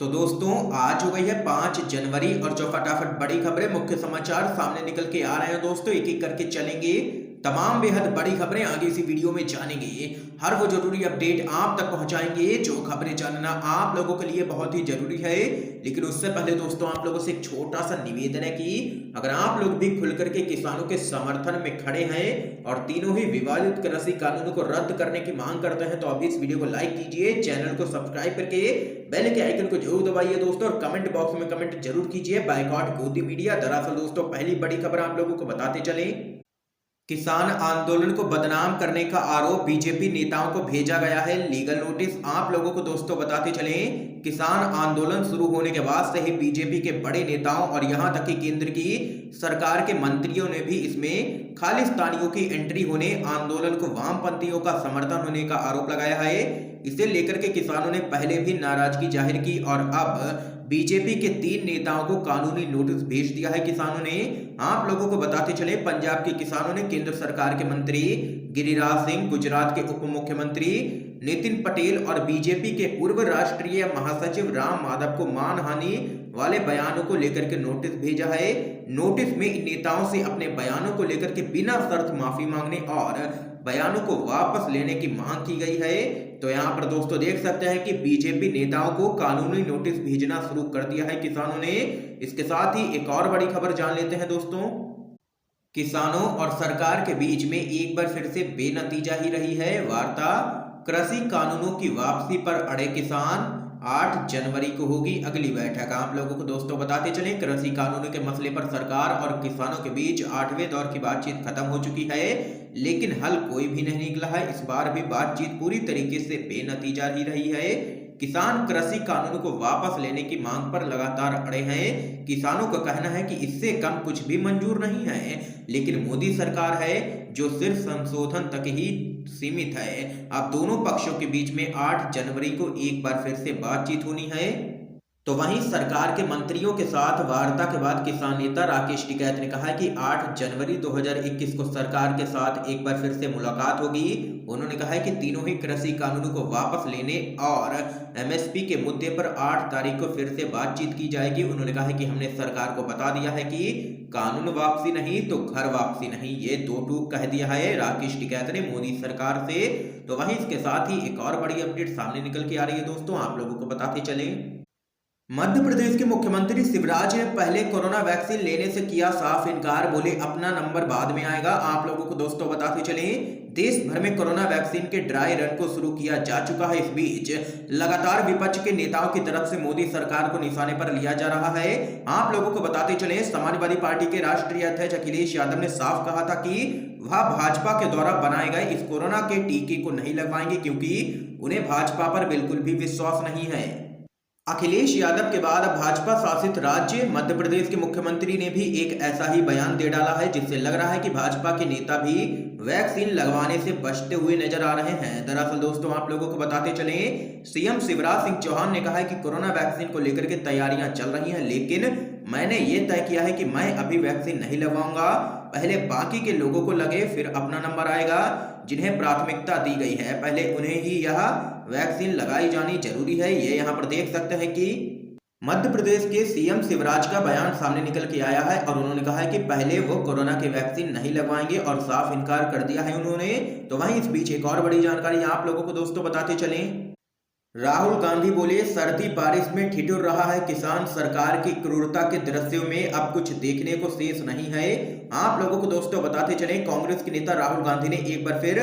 तो दोस्तों आज हो गई है 5 जनवरी और जो फटाफट बड़ी खबरें मुख्य समाचार सामने निकल के आ रहे हैं दोस्तों, एक एक करके चलेंगे। तमाम बेहद बड़ी खबरें आगे इसी वीडियो में जानेंगे। हर वो जरूरी अपडेट आप तक पहुंचाएंगे जो खबरें जानना आप लोगों के लिए बहुत ही जरूरी है। लेकिन उससे पहले दोस्तों आप लोगों से एक छोटा सा निवेदन है कि अगर आप लोग भी खुल करके किसानों के समर्थन में खड़े हैं और तीनों ही विवादित कृषि कानूनों को रद्द करने की मांग करते हैं तो अभी इस वीडियो को लाइक कीजिए, चैनल को सब्सक्राइब करके बेल के आइकन को जरूर दबाइए दोस्तों, और कमेंट बॉक्स में कमेंट जरूर कीजिए बायकॉट गोदी मीडिया। दरअसल दोस्तों पहली बड़ी खबर आप लोगों को बताते चले, किसान आंदोलन को बदनाम करने का आरोप बीजेपी नेताओं को भेजा गया है लीगल नोटिस। आप लोगों को दोस्तों बताते चलें, किसान आंदोलन शुरू होने के बाद से ही बीजेपी के बड़े नेताओं और यहां तक कि केंद्र की सरकार के मंत्रियों ने भी इसमें खालिस्तानियों की एंट्री होने, आंदोलन को वामपंथियों का समर्थन होने का आरोप लगाया है। इसे लेकर के किसानों ने पहले भी नाराजगी जाहिर की और अब बीजेपी के 3 नेताओं को कानूनी नोटिस भेज दिया है किसानों ने। आप लोगों को बताते चले, पंजाब के किसानों ने केंद्र सरकार के मंत्री गिरिराज सिंह, गुजरात के उप मुख्यमंत्री नितिन पटेल और बीजेपी के पूर्व राष्ट्रीय महासचिव राम माधव को मानहानि वाले बयानों को लेकर के नोटिस भेजा है। नोटिस में इन नेताओं से अपने बयानों को लेकर के बिना शर्त माफी मांगने और बयानों को वापस लेने की मांग की गई है। तो यहाँ पर दोस्तों देख सकते हैं कि बीजेपी नेताओं को कानूनी नोटिस भेजना शुरू कर दिया है किसानों ने। इसके साथ ही एक और बड़ी खबर जान लेते हैं दोस्तों, किसानों और सरकार के बीच में एक बार फिर से बेनतीजा ही रही है वार्ता। कृषि कानूनों की वापसी पर अड़े किसान, 8 जनवरी को होगी अगली बैठक। आप लोगों को दोस्तों बताते चलें, कृषि कानूनों के मसले पर सरकार और किसानों के बीच 8वें दौर की बातचीत खत्म हो चुकी है, लेकिन हल कोई भी नहीं निकला है। इस बार भी बातचीत पूरी तरीके से बेनतीजा ही रही है। किसान कृषि कानून को वापस लेने की मांग पर लगातार अड़े हैं। किसानों का कहना है कि इससे कम कुछ भी मंजूर नहीं है, लेकिन मोदी सरकार है जो सिर्फ संशोधन तक ही सीमित है। अब दोनों पक्षों के बीच में 8 जनवरी को एक बार फिर से बातचीत होनी है। तो वहीं सरकार के मंत्रियों के साथ वार्ता के बाद किसान नेता राकेश टिकैत ने कहा है कि 8 जनवरी 2021 को सरकार के साथ एक बार फिर से मुलाकात होगी। उन्होंने कहा है कि तीनों ही कृषि कानूनों को वापस लेने और एमएसपी के मुद्दे पर 8 तारीख को फिर से बातचीत की जाएगी। उन्होंने कहा है कि हमने सरकार को बता दिया है कि कानून वापसी नहीं तो घर वापसी नहीं, ये 2 टूक कह दिया है राकेश टिकैत ने मोदी सरकार से। तो वहीं इसके साथ ही एक और बड़ी अपडेट सामने निकल के आ रही है दोस्तों, आप लोगों को बताते चले, मध्य प्रदेश के मुख्यमंत्री शिवराज ने पहले कोरोना वैक्सीन लेने से किया साफ इनकार, बोले अपना नंबर बाद में आएगा। आप लोगों को दोस्तों बताते चलें, देश भर में कोरोना वैक्सीन के ड्राई रन को शुरू किया जा चुका है। इस बीच लगातार विपक्ष के नेताओं की तरफ से मोदी सरकार को निशाने पर लिया जा रहा है। आप लोगों को बताते चलें, समाजवादी पार्टी के राष्ट्रीय अध्यक्ष अखिलेश यादव ने साफ कहा था कि वह भाजपा के द्वारा बनाए गए इस कोरोना के टीके को नहीं लगवाएंगे क्योंकि उन्हें भाजपा पर बिल्कुल भी विश्वास नहीं है। अखिलेश यादव के बाद भाजपा शासित राज्य मध्य प्रदेश के मुख्यमंत्री ने भी एक ऐसा ही बयान दे डाला है, जिससे लग रहा है कि भाजपा के नेता भी वैक्सीन लगवाने से बचते हुए नजर आ रहे हैं। दरअसल दोस्तों आप लोगों को बताते चलें, सीएम शिवराज सिंह चौहान ने कहा है कि कोरोना वैक्सीन को लेकर के तैयारियां चल रही हैं, लेकिन मैंने ये तय किया है कि मैं अभी वैक्सीन नहीं लगवाऊंगा, पहले बाकी के लोगों को लगे फिर अपना नंबर आएगा। जिन्हें प्राथमिकता दी गई है पहले उन्हें ही यह वैक्सीन लगाई जानी जरूरी है। ये यहाँ पर देख सकते हैं कि मध्य प्रदेश के सीएम शिवराज का बयान सामने निकल के आया है और उन्होंने कहा है कि पहले वो कोरोना के वैक्सीन नहीं लगवाएंगे और साफ इनकार कर दिया है उन्होंने। तो वहीं इस बीच एक और बड़ी जानकारी आप लोगों को दोस्तों बताते चलें, राहुल गांधी बोले सर्दी बारिश में ठिठुर रहा है किसान, सरकार की क्रूरता के दृश्यों में अब कुछ देखने को शेष नहीं है। आप लोगों को दोस्तों बताते चलें, कांग्रेस के नेता राहुल गांधी ने एक बार फिर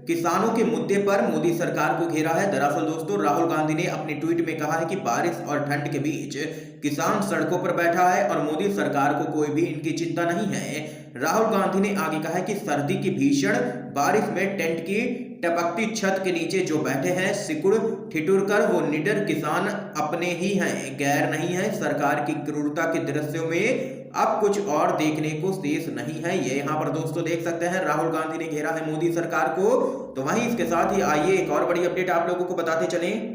किसानों के मुद्दे पर मोदी सरकार को घेरा है। दरअसल दोस्तों राहुल गांधी ने अपने ट्वीट में कहा है कि बारिश और ठंड के बीच किसान सड़कों पर बैठा है और मोदी सरकार को कोई भी इनकी चिंता नहीं है। राहुल गांधी ने आगे कहा है कि सर्दी की भीषण बारिश में टेंट की टपकती छत के नीचे जो बैठे हैं सिकुड़ ठिठुर कर, वो निडर किसान अपने ही हैं, गैर नहीं है। सरकार की क्रूरता के दृश्यों में अब कुछ और देखने को शेष नहीं है। ये यहाँ पर दोस्तों देख सकते हैं, राहुल गांधी ने घेरा है मोदी सरकार को। तो वहीं इसके साथ ही आइए एक और बड़ी अपडेट आप लोगों को बताते चलें,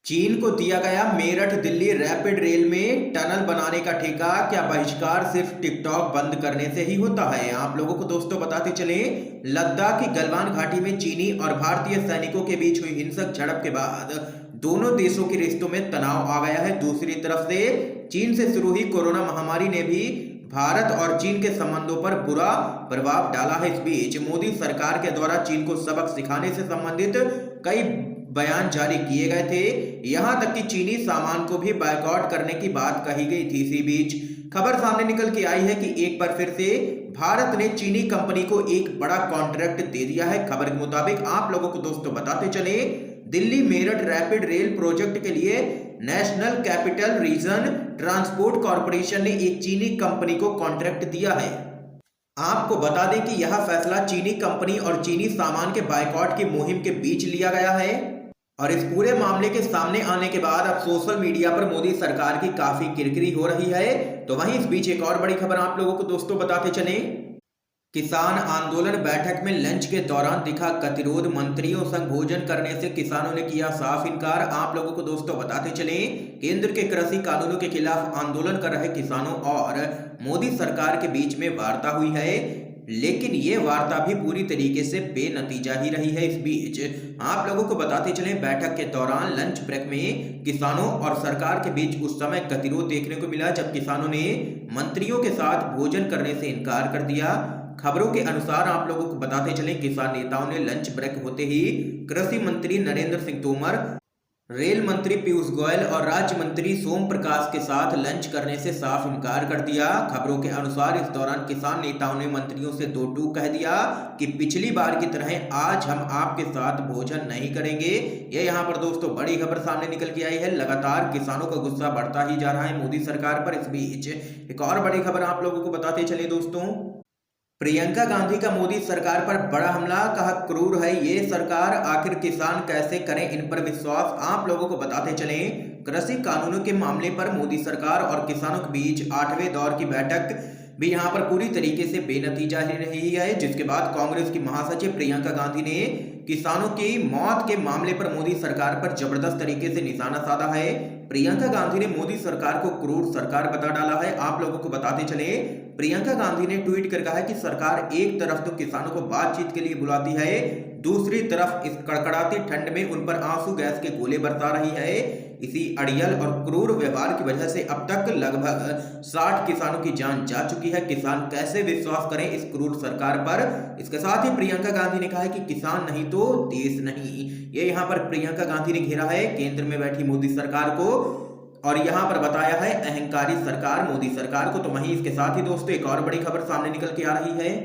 चीन को दिया गया मेरठ दिल्ली रैपिड रेल में टनल बनाने का ठेका, क्या बहिष्कार सिर्फ टिकटॉक बंद करने से ही होता है। आप लोगों को दोस्तों बताते चले, लद्दाख की गलवान घाटी में चीनी और भारतीय सैनिकों के बीच हुई हिंसक झड़प के बाद दोनों देशों के रिश्तों में तनाव आ गया है। दूसरी तरफ से चीन से शुरू हुई कोरोना महामारी ने भी भारत और चीन के संबंधों पर बुरा प्रभाव डाला है। इस बीच मोदी सरकार के द्वारा चीन को सबक सिखाने से संबंधित कई बयान जारी किए गए थे। यहां तक कि चीनी सामान को भी बायकॉट करने की बात कही गई थी। इसी बीच खबर सामने निकल के आई है कि एक बार फिर से भारत ने चीनी कंपनी को एक बड़ा कॉन्ट्रैक्ट दे दिया है। खबर के मुताबिक आप लोगों को दोस्तों बताते चले, Delhi Meerut rapid rail project के लिए national capital region transport corporation ने एक चीनी कंपनी को कॉन्ट्रैक्ट दिया है। आपको बता दें कि यह फैसला चीनी कंपनी और चीनी सामान के बायकॉट की मुहिम के बीच लिया गया है। और इस पूरे मामले के सामने आने के बाद अब सोशल मीडिया पर मोदी सरकार की काफी किरकिरी हो रही है। तो वहीं इस बीच एक और बड़ी खबर आप लोगों को दोस्तों बताते चले, किसान आंदोलन बैठक में लंच के दौरान दिखा गतिरोध, मंत्रियों संग भोजन करने से किसानों ने किया साफ इनकार। आप लोगों को दोस्तों बताते चले, केंद्र के कृषि कानूनों के खिलाफ आंदोलन कर रहे किसानों और मोदी सरकार के बीच में वार्ता हुई है, लेकिन ये वार्ता भी पूरी तरीके से बेनतीजा ही रही है। इस बीच आप लोगों को बताते चले, बैठक के दौरान लंच ब्रेक में किसानों और सरकार के बीच उस समय गतिरोध देखने को मिला जब किसानों ने मंत्रियों के साथ भोजन करने से इनकार कर दिया। खबरों के अनुसार आप लोगों को बताते चले, किसान नेताओं ने लंच ब्रेक होते ही कृषि मंत्री नरेंद्र सिंह तोमर, रेल मंत्री पीयूष गोयल और राज्य मंत्री सोम प्रकाश के साथ लंच करने से साफ इनकार कर दिया। खबरों के अनुसार इस दौरान किसान नेताओं ने मंत्रियों से दो टूक कह दिया कि पिछली बार की तरह आज हम आपके साथ भोजन नहीं करेंगे। ये यहाँ पर दोस्तों बड़ी खबर सामने निकल के आई है। लगातार किसानों का गुस्सा बढ़ता ही जा रहा है मोदी सरकार पर। इस बीच एक और बड़ी खबर आप लोगों को बताते चले दोस्तों, प्रियंका गांधी का मोदी सरकार पर बड़ा हमला, कहा क्रूर है ये सरकार, आखिर किसान कैसे करें इन पर विश्वास। आप लोगों को बताते चले, कृषि कानूनों के मामले पर मोदी सरकार और किसानों के बीच 8वें दौर की बैठक भी यहां पर पूरी तरीके से बेनतीजा ही रही है, जिसके बाद कांग्रेस की महासचिव प्रियंका गांधी ने किसानों की मौत के मामले पर मोदी सरकार पर जबरदस्त तरीके से निशाना साधा है। प्रियंका गांधी ने मोदी सरकार को क्रूर सरकार बता डाला है। आप लोगों को बताते चले, प्रियंका गांधी ने ट्वीट कर कहा है कि सरकार एक तरफ तो किसानों को बातचीत के लिए बुलाती है, दूसरी तरफ इस कड़कड़ाती ठंड में उन पर आंसू गैस के गोले बरसा रही है। इसी अड़ियल और क्रूर व्यवहार की वजह से अब तक लगभग 60 किसानों की जान जा चुकी है। किसान कैसे विश्वास करें इस क्रूर सरकार पर। इसके साथ ही प्रियंका गांधी ने कहा है कि किसान नहीं तो देश नहीं। ये यहाँ पर प्रियंका गांधी ने घेरा है केंद्र में बैठी मोदी सरकार को और यहाँ पर बताया है अहंकारी सरकार मोदी सरकार को। तो वहीं इसके साथ ही दोस्तों एक और बड़ी खबर सामने निकल के आ रही है,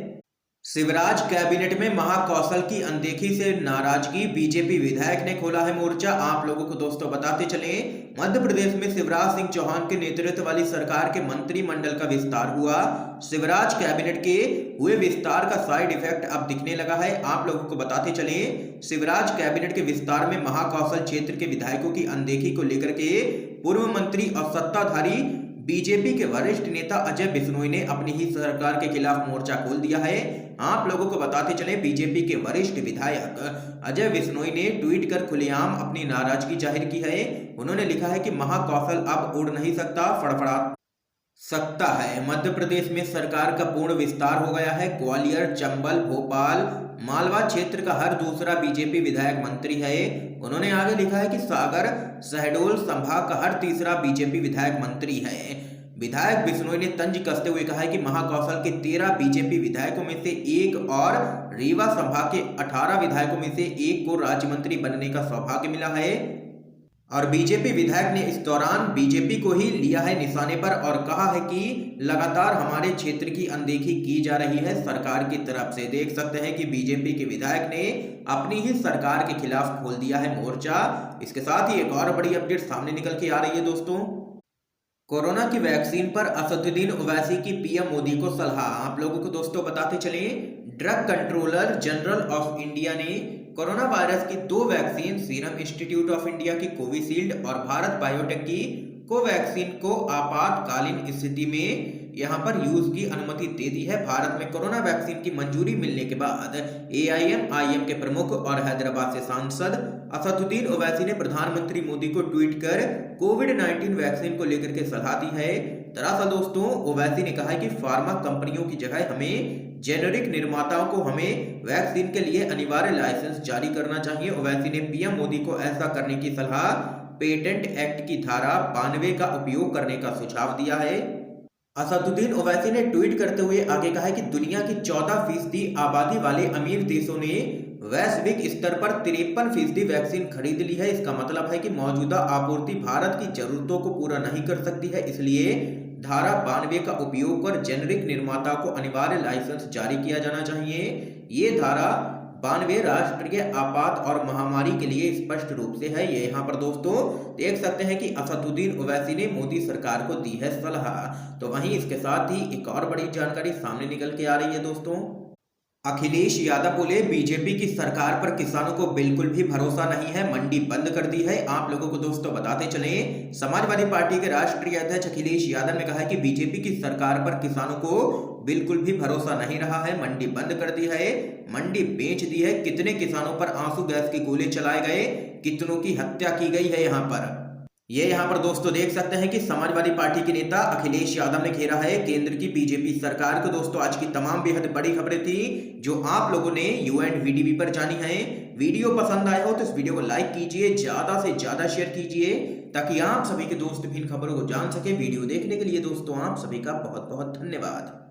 शिवराज कैबिनेट में महाकौशल की अनदेखी से नाराजगी, बीजेपी विधायक ने खोला है मोर्चा। आप लोगों को दोस्तों बताते चले, मध्य प्रदेश में शिवराज सिंह चौहान के नेतृत्व वाली सरकार के मंत्रिमंडल का विस्तार हुआ। शिवराज कैबिनेट के हुए विस्तार का साइड इफेक्ट अब दिखने लगा है। आप लोगों को बताते चले, शिवराज कैबिनेट के विस्तार में महाकौशल क्षेत्र के विधायकों की अनदेखी को लेकर के पूर्व मंत्री और सत्ताधारी बीजेपी के वरिष्ठ नेता अजय बिश्नोई ने अपनी ही सरकार के खिलाफ मोर्चा खोल दिया है। आप लोगों को बताते चले, बीजेपी के वरिष्ठ विधायक अजय बिश्नोई ने ट्वीट कर खुलेआम अपनी नाराजगी जाहिर की है। उन्होंने लिखा है कि महाकौशल अब उड़ नहीं सकता, फड़फड़ा सकता है। मध्य प्रदेश में सरकार का पूर्ण विस्तार हो गया है। ग्वालियर, चंबल, भोपाल, मालवा क्षेत्र का हर दूसरा बीजेपी विधायक मंत्री है। उन्होंने आगे लिखा है कि सागर, शहडोल संभाग का हर तीसरा बीजेपी विधायक मंत्री है। विधायक बिश्नोई ने तंज कसते हुए कहा है कि महाकौशल के 13 बीजेपी विधायकों में से एक और रीवा संभाग के 18 विधायकों में से एक को राज्य मंत्री बनने का सौभाग्य मिला है। और बीजेपी विधायक ने इस दौरान बीजेपी को ही लिया है निशाने पर और कहा है कि लगातार हमारे क्षेत्र की अनदेखी की जा रही है सरकार की तरफ से। देख सकते हैं कि बीजेपी के विधायक ने अपनी ही सरकार के खिलाफ खोल दिया है मोर्चा। इसके साथ ही एक और बड़ी अपडेट सामने निकल के आ रही है दोस्तों, कोरोना की वैक्सीन पर असदुद्दीन ओवैसी की पीएम मोदी को सलाह। आप लोगों को दोस्तों बताते चले, drug controller general of India ने कोरोना वायरस की 2 vaccine, serum institute of India की कोविशील्ड और भारत बायोटेक की कोवैक्सीन को आपातकालीन स्थिति में यहां पर यूज की अनुमति दे दी है। भारत में कोरोना वैक्सीन की मंजूरी मिलने के बाद AIM के प्रमुख और हैदराबाद से सांसद असदुद्दीन ओवैसी ने प्रधानमंत्री मोदी को ट्वीट कर कोविड-19 वैक्सीन को लेकर के सलाह दी है। दरअसल दोस्तों, ओवैसी ने कहा है कि फार्मा कंपनियों की जगह हमें जेनेरिक निर्माताओं को हमें वैक्सीन के लिए अनिवार्य लाइसेंस जारी करना चाहिए। ओवैसी ने पीएम मोदी को ऐसा करने की सलाह पेटेंट एक्ट की धारा 92 का उपयोग करने का सुझाव दिया है। असदुद्दीन ओवैसी ने ट्वीट करते हुए आगे कहा है कि दुनिया की 14% आबादी वाले अमीर देशों ने वैश्विक स्तर पर 53% वैक्सीन खरीद ली है। इसका मतलब है कि मौजूदा आपूर्ति भारत की जरूरतों को पूरा नहीं कर सकती है। इसलिए धारा 92 का उपयोग कर जेनेरिक निर्माताओं को अनिवार्य लाइसेंस जारी किया जाना चाहिए। ये धारा 92 राष्ट्रीय आपात और महामारी के लिए स्पष्ट रूप से है। ये यहाँ पर दोस्तों देख सकते हैं कि असदुद्दीन ओवैसी ने मोदी सरकार को दी है सलाह। तो वहीं इसके साथ ही एक और बड़ी जानकारी सामने निकल के आ रही है दोस्तों। अखिलेश यादव बोले बीजेपी की सरकार पर किसानों को बिल्कुल भी भरोसा नहीं है, मंडी बंद कर दी है। आप लोगों को दोस्तों बताते चले, समाजवादी पार्टी के राष्ट्रीय अध्यक्ष अखिलेश यादव ने कहा है कि बीजेपी की सरकार पर किसानों को बिल्कुल भी भरोसा नहीं रहा है, मंडी बंद कर दी है, मंडी बेच दी है। कितने किसानों पर आंसू गैस के गोले चलाए गए, कितनों की हत्या की गई है। यहाँ पर ये यहाँ पर दोस्तों देख सकते हैं कि समाजवादी पार्टी के नेता अखिलेश यादव ने घेरा है केंद्र की बीजेपी सरकार को। दोस्तों आज की तमाम बेहद बड़ी खबरें थी जो आप लोगों ने UNVDB पर जानी है। वीडियो पसंद आया हो तो इस वीडियो को लाइक कीजिए, ज्यादा से ज्यादा शेयर कीजिए ताकि आप सभी के दोस्त भी इन खबरों को जान सके। वीडियो देखने के लिए दोस्तों आप सभी का बहुत बहुत धन्यवाद।